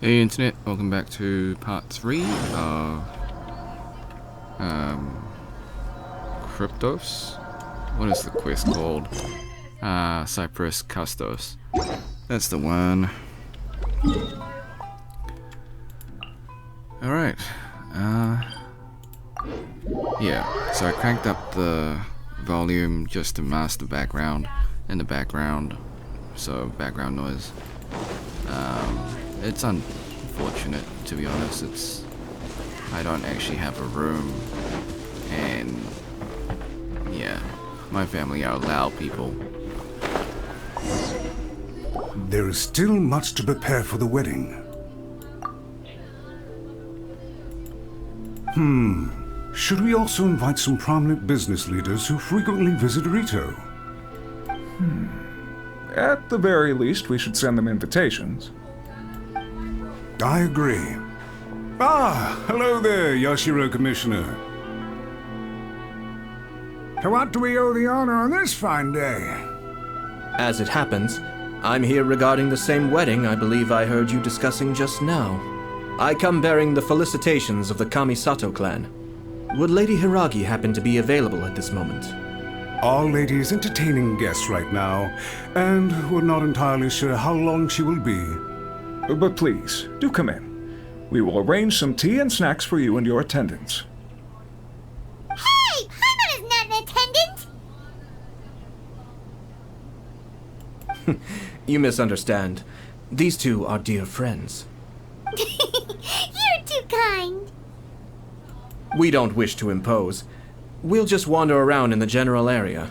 Hey internet, welcome back to part 3 of Cryptos. What is the quest called? Cypressus Custos. That's the one. Alright. Yeah, so I cranked up the volume just to mask the background in the background. So background noise. It's unfortunate, to be honest. I don't actually have a room, and yeah, my family are loud people. There is still much to prepare for the wedding. Should we also invite some prominent business leaders who frequently visit Rito? At the very least, we should send them invitations. I agree. Ah, hello there, Yashiro Commissioner. To what do we owe the honor on this fine day? As it happens, I'm here regarding the same wedding I believe I heard you discussing just now. I come bearing the felicitations of the Kamisato clan. Would Lady Hiragi happen to be available at this moment? Our lady is entertaining guests right now, and we're not entirely sure how long she will be. But please, do come in. We will arrange some tea and snacks for you and your attendants. Hey! Paimon is not an attendant! You misunderstand. These two are dear friends. You're too kind. We don't wish to impose. We'll just wander around in the general area.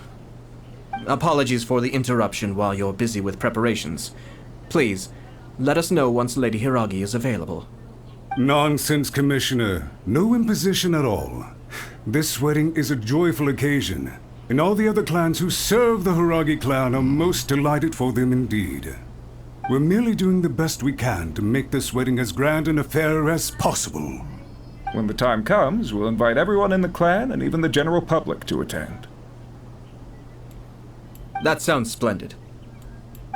Apologies for the interruption while you're busy with preparations. Please, let us know once Lady Hiragi is available. Nonsense, Commissioner. No imposition at all. This wedding is a joyful occasion, and all the other clans who serve the Hiragi clan are most delighted for them indeed. We're merely doing the best we can to make this wedding as grand an affair as possible. When the time comes, we'll invite everyone in the clan and even the general public to attend. That sounds splendid.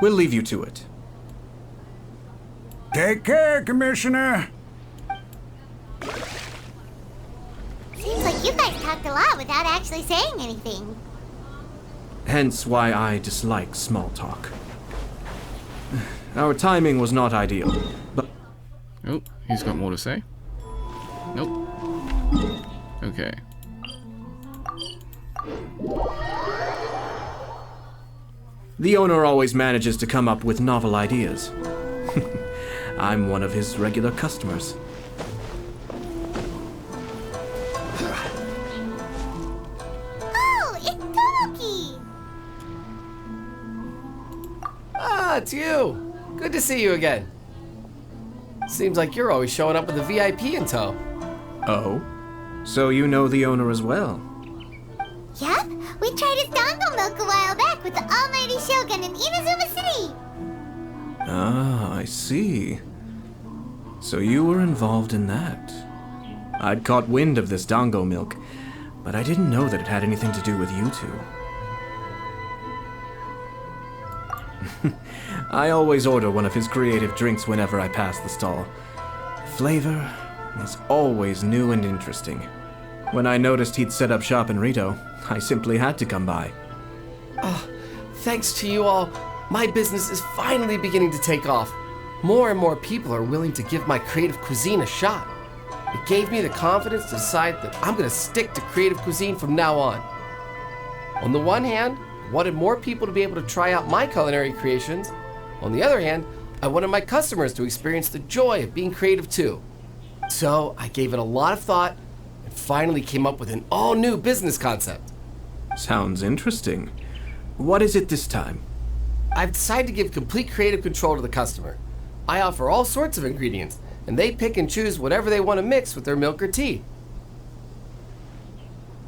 We'll leave you to it. Take care, Commissioner. Seems like you guys talked a lot without actually saying anything. Hence why I dislike small talk. Our timing was not ideal, but... Oh, he's got more to say? Nope. Okay. The owner always manages to come up with novel ideas. I'm one of his regular customers. Oh, it's Tomoki! Ah, it's you! Good to see you again. Seems like you're always showing up with a VIP in tow. Oh? So you know the owner as well? Yup, we tried his dango milk a while back with the almighty Shogun in Inazuma City. Ah, I see. So you were involved in that. I'd caught wind of this dango milk, but I didn't know that it had anything to do with you two. I always order one of his creative drinks whenever I pass the stall. Flavor is always new and interesting. When I noticed he'd set up shop in Rito, I simply had to come by. Thanks to you all, my business is finally beginning to take off. More and more people are willing to give my creative cuisine a shot. It gave me the confidence to decide that I'm going to stick to creative cuisine from now on. On the one hand, I wanted more people to be able to try out my culinary creations. On the other hand, I wanted my customers to experience the joy of being creative too. So I gave it a lot of thought and finally came up with an all-new business concept. Sounds interesting. What is it this time? I've decided to give complete creative control to the customer. I offer all sorts of ingredients, and they pick and choose whatever they want to mix with their milk or tea.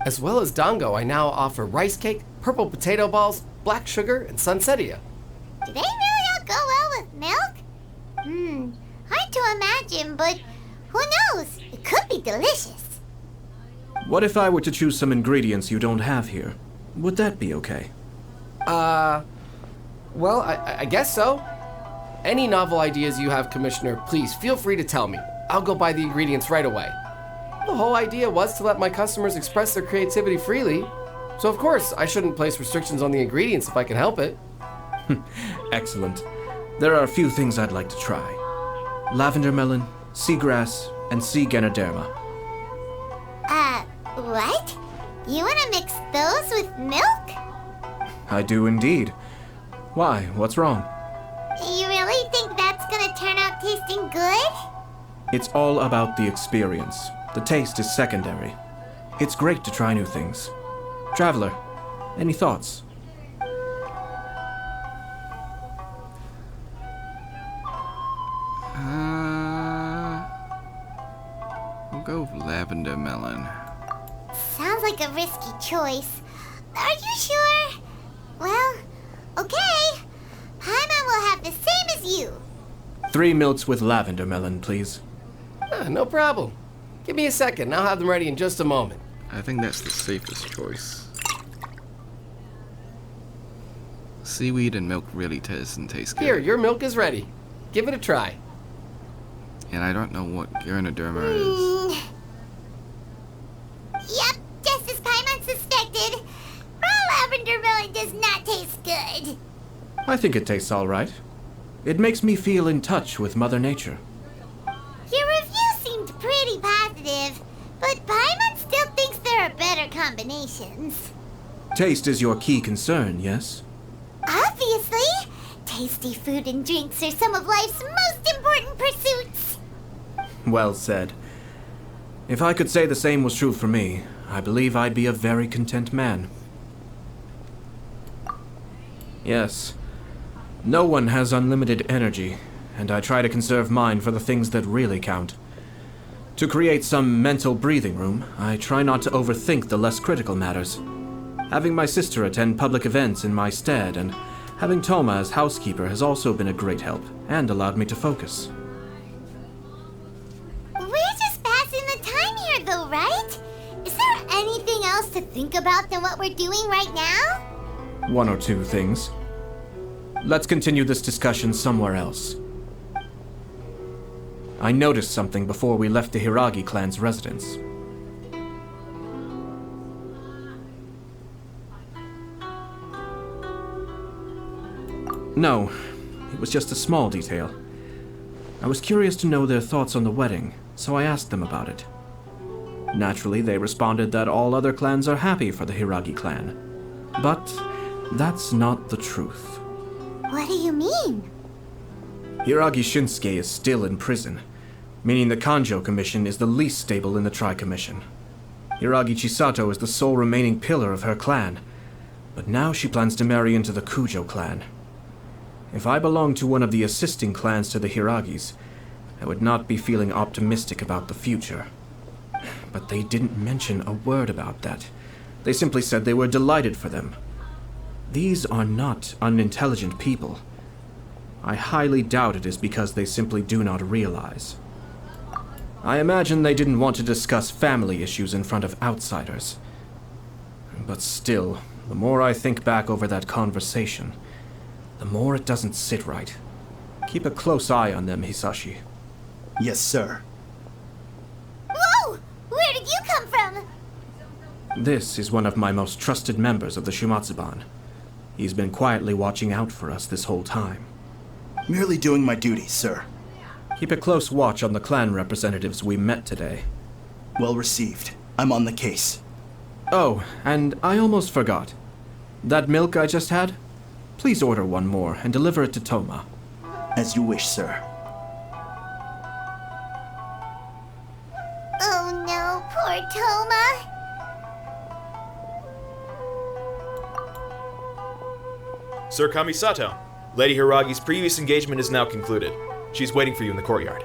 As well as dango, I now offer rice cake, purple potato balls, black sugar, and sunsettia. Do they really all go well with milk? Hard to imagine, but who knows? It could be delicious. What if I were to choose some ingredients you don't have here? Would that be okay? Well, I guess so. Any novel ideas you have, Commissioner, please feel free to tell me. I'll go buy the ingredients right away. The whole idea was to let my customers express their creativity freely. So of course, I shouldn't place restrictions on the ingredients if I can help it. Excellent. There are a few things I'd like to try. Lavender melon, seagrass, and sea ganoderma. What? You wanna mix those with milk? I do indeed. Why? What's wrong? You really think that's gonna turn out tasting good? It's all about the experience. The taste is secondary. It's great to try new things. Traveler, any thoughts? We'll go with lavender melon. Sounds like a risky choice. Are you sure? Well, okay. Paimon will have the same as you. 3 milks with lavender melon, please. No problem. Give me a second, I'll have them ready in just a moment. I think that's the safest choice. Seaweed and milk really doesn't taste good. Here, your milk is ready. Give it a try. And I don't know what Ganoderma is. Yep, just as Paimon suspected. Raw lavender melon does not taste good. I think it tastes all right. It makes me feel in touch with Mother Nature. Your review seemed pretty positive, but Paimon still thinks there are better combinations. Taste is your key concern, yes? Obviously! Tasty food and drinks are some of life's most important pursuits. Well said. If I could say the same was true for me, I believe I'd be a very content man. Yes. No one has unlimited energy, and I try to conserve mine for the things that really count. To create some mental breathing room, I try not to overthink the less critical matters. Having my sister attend public events in my stead and having Toma as housekeeper has also been a great help and allowed me to focus. We're just passing the time here though, right? Is there anything else to think about than what we're doing right now? 1 or 2 things. Let's continue this discussion somewhere else. I noticed something before we left the Hiragi clan's residence. No, it was just a small detail. I was curious to know their thoughts on the wedding, so I asked them about it. Naturally, they responded that all other clans are happy for the Hiragi clan. But that's not the truth. What do you mean? Hiragi Shinsuke is still in prison, meaning the Kanjo Commission is the least stable in the Tri-Commission. Hiragi Chisato is the sole remaining pillar of her clan, but now she plans to marry into the Kujo clan. If I belonged to one of the assisting clans to the Hiragis, I would not be feeling optimistic about the future. But they didn't mention a word about that. They simply said they were delighted for them. These are not unintelligent people. I highly doubt it is because they simply do not realize. I imagine they didn't want to discuss family issues in front of outsiders. But still, the more I think back over that conversation, the more it doesn't sit right. Keep a close eye on them, Hisashi. Yes, sir. Whoa! Where did you come from? This is one of my most trusted members of the Shumatsuban. He's been quietly watching out for us this whole time. Merely doing my duty, sir. Keep a close watch on the clan representatives we met today. Well received. I'm on the case. Oh, and I almost forgot. That milk I just had? Please order one more and deliver it to Toma. As you wish, sir. Oh no, poor Toma. Sir Kamisato, Lady Hiragi's previous engagement is now concluded. She's waiting for you in the courtyard.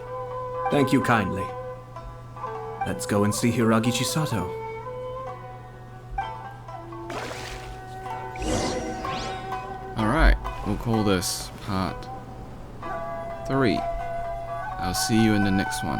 Thank you kindly. Let's go and see Hiragi Chisato. Alright, we'll call this part 3. I'll see you in the next one.